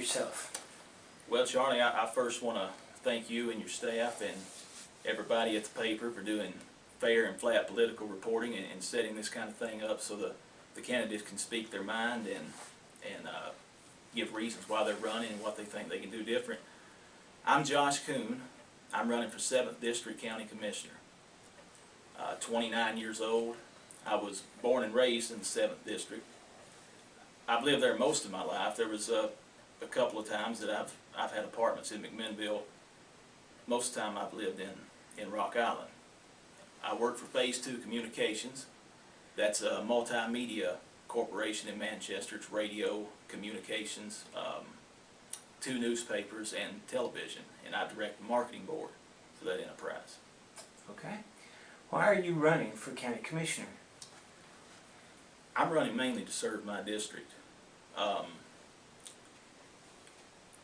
yourself? Well, Charlie, I first want to thank you and your staff and everybody at the paper for doing fair and flat political reporting and setting this kind of thing up so the candidates can speak their mind and give reasons why they're running and what they think they can do different. I'm Josh Kuhn. I'm running for 7th District County Commissioner. 29 years old. I was born and raised in the 7th District. I've lived there most of my life. There was a couple of times that I've had apartments in McMinnville. Most of the time I've lived in Rock Island. I work for Phase 2 Communications. That's a multimedia corporation in Manchester. It's radio, communications, 2 newspapers, and television. And I direct the marketing board for that enterprise. Okay. Why are you running for county commissioner? I'm running mainly to serve my district.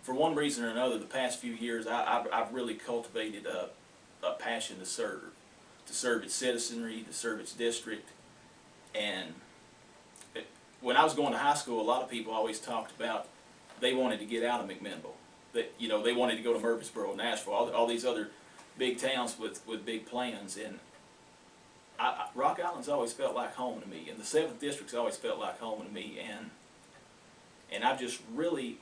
For one reason or another, the past few years, I've really cultivated a passion to serve its citizenry, to serve its district. And when I was going to high school, a lot of people always talked about they wanted to get out of McMinnville. That, you know, they wanted to go to Murfreesboro, Nashville, all these other big towns with big plans. And Rock Island's always felt like home to me, and the 7th District's always felt like home to me. And I've just really,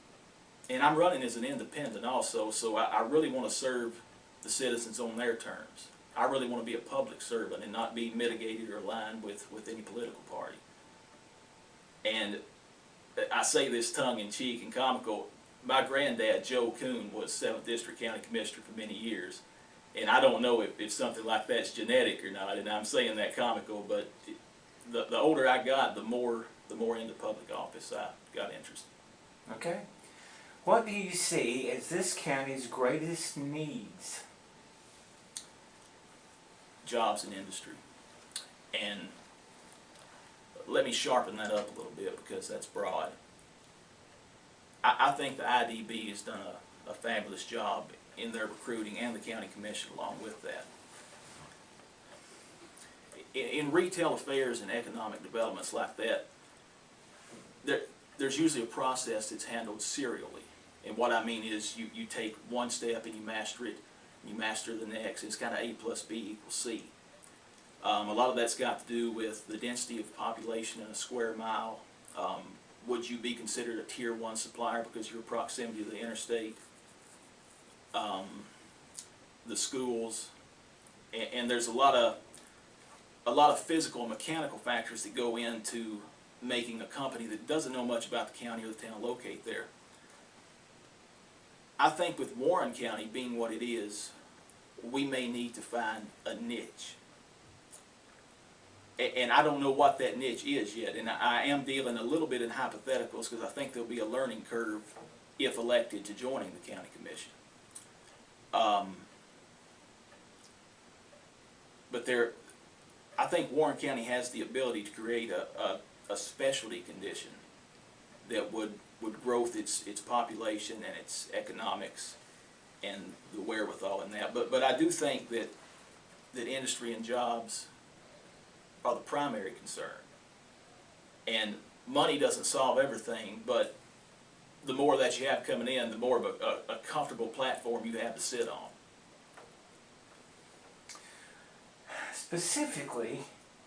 and I'm running as an independent also, so I really want to serve the citizens on their terms. I really want to be a public servant and not be mitigated or aligned with any political party. And I say this tongue-in-cheek and comical. My granddad, Joe Kuhn, was 7th District County Commissioner for many years. And I don't know if something like that's genetic or not, and I'm saying that comical, but the older I got, the more into public office I got interested. Okay. What do you see as this county's greatest needs? Jobs and industry. And let me sharpen that up a little bit because that's broad. I think the IDB has done a fabulous job in their recruiting, and the county commission along with that. In retail affairs and economic developments like that, there's usually a process that's handled serially. And what I mean is you take one step and you master it, and you master the next. It's kind of A plus B equals C. A lot of that's got to do with the density of population in a square mile. Would you be considered a Tier 1 supplier because of your proximity to the interstate? The schools, and there's a lot of physical and mechanical factors that go into making a company that doesn't know much about the county or the town locate there. I think with Warren County being what it is, we may need to find a niche. And I don't know what that niche is yet, and I am dealing a little bit in hypotheticals because I think there'll be a learning curve if elected to joining the county commission. But I think Warren County has the ability to create a specialty condition that would growth its population and its economics and the wherewithal in that. But I do think that industry and jobs are the primary concern. And money doesn't solve everything, but the more that you have coming in, the more of a comfortable platform you have to sit on. Specifically,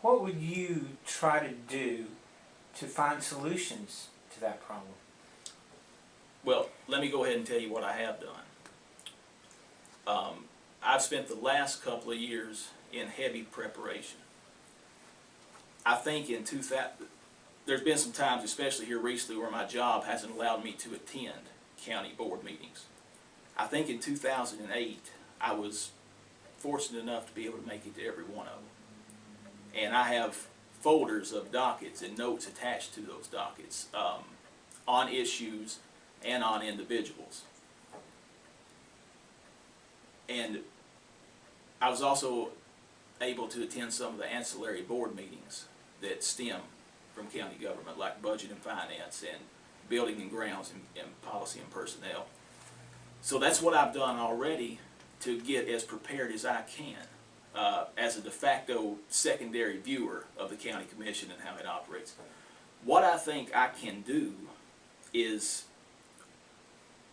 what would you try to do to find solutions to that problem? Well, let me go ahead and tell you what I have done. I've spent the last couple of years in heavy preparation. I think in 2000, there's been some times, especially here recently, where my job hasn't allowed me to attend county board meetings. I think in 2008, I was fortunate enough to be able to make it to every one of them. And I have folders of dockets and notes attached to those dockets on issues and on individuals. And I was also able to attend some of the ancillary board meetings that stem from county government, like budget and finance and building and grounds and policy and personnel. So that's what I've done already to get as prepared as I can as a de facto secondary viewer of the county commission and how it operates. What I think I can do is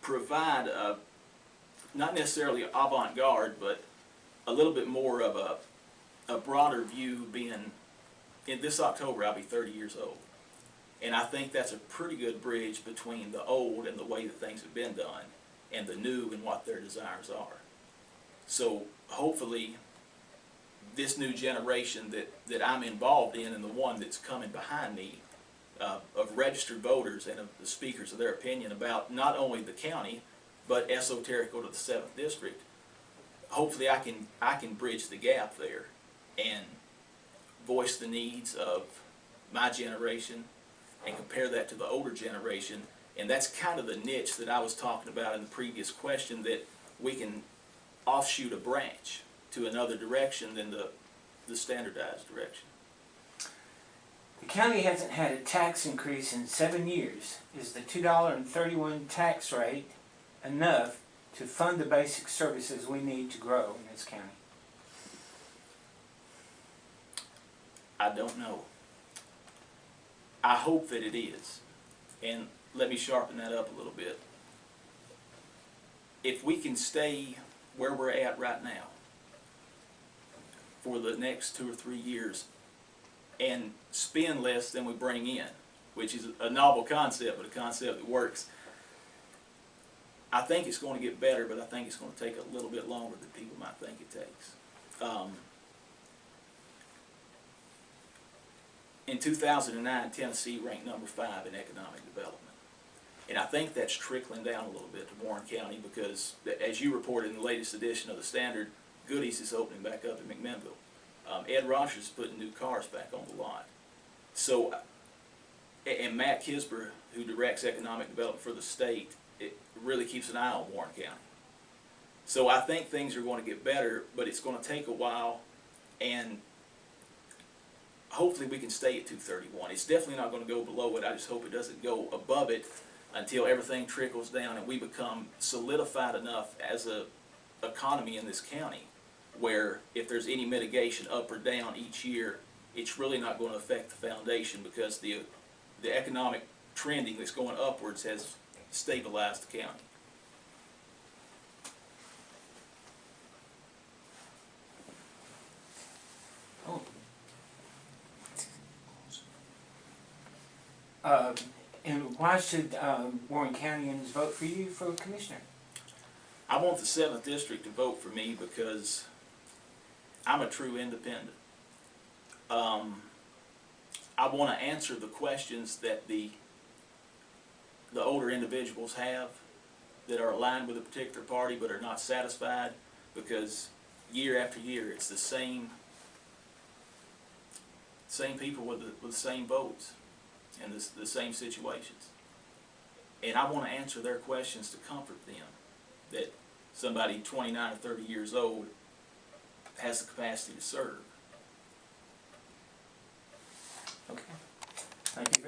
provide a, not necessarily avant-garde, but a little bit more of a broader view. Being in this October, I'll be 30 years old. And I think that's a pretty good bridge between the old and the way that things have been done, and the new and what their desires are. So hopefully this new generation that I'm involved in, and the one that's coming behind me, of registered voters and of the speakers of their opinion about not only the county, but esoterical to the 7th District, hopefully I can bridge the gap there and voice the needs of my generation and compare that to the older generation. And that's kind of the niche that I was talking about in the previous question, that we can offshoot a branch to another direction than the standardized direction. The county hasn't had a tax increase in 7 years. Is the $2.31 tax rate enough to fund the basic services we need to grow in this county? I don't know. I hope that it is. And let me sharpen that up a little bit. If we can stay where we're at right now for the next 2 or 3 years and spend less than we bring in, which is a novel concept, but a concept that works, I think it's going to get better, but I think it's going to take a little bit longer than people might think it takes. In 2009, Tennessee ranked number 5 in economic development. And I think that's trickling down a little bit to Warren County because, as you reported in the latest edition of the Standard, Goodies is opening back up in McMinnville. Ed Rogers is putting new cars back on the lot. So, and Matt Kisber, who directs economic development for the state, it really keeps an eye on Warren County. So I think things are going to get better, but it's going to take a while, and hopefully we can stay at 231. It's definitely not going to go below it. I just hope it doesn't go above it until everything trickles down and we become solidified enough as a economy in this county where if there's any mitigation up or down each year, it's really not going to affect the foundation because the economic trending that's going upwards has stabilized the county. And why should Warren Countyans vote for you for commissioner? I want the 7th District to vote for me because I'm a true independent. I want to answer the questions that the older individuals have that are aligned with a particular party but are not satisfied, because year after year it's the same people with the same votes and the same situations. And I want to answer their questions to comfort them that somebody 29 or 30 years old has the capacity to serve. Okay. Thank you.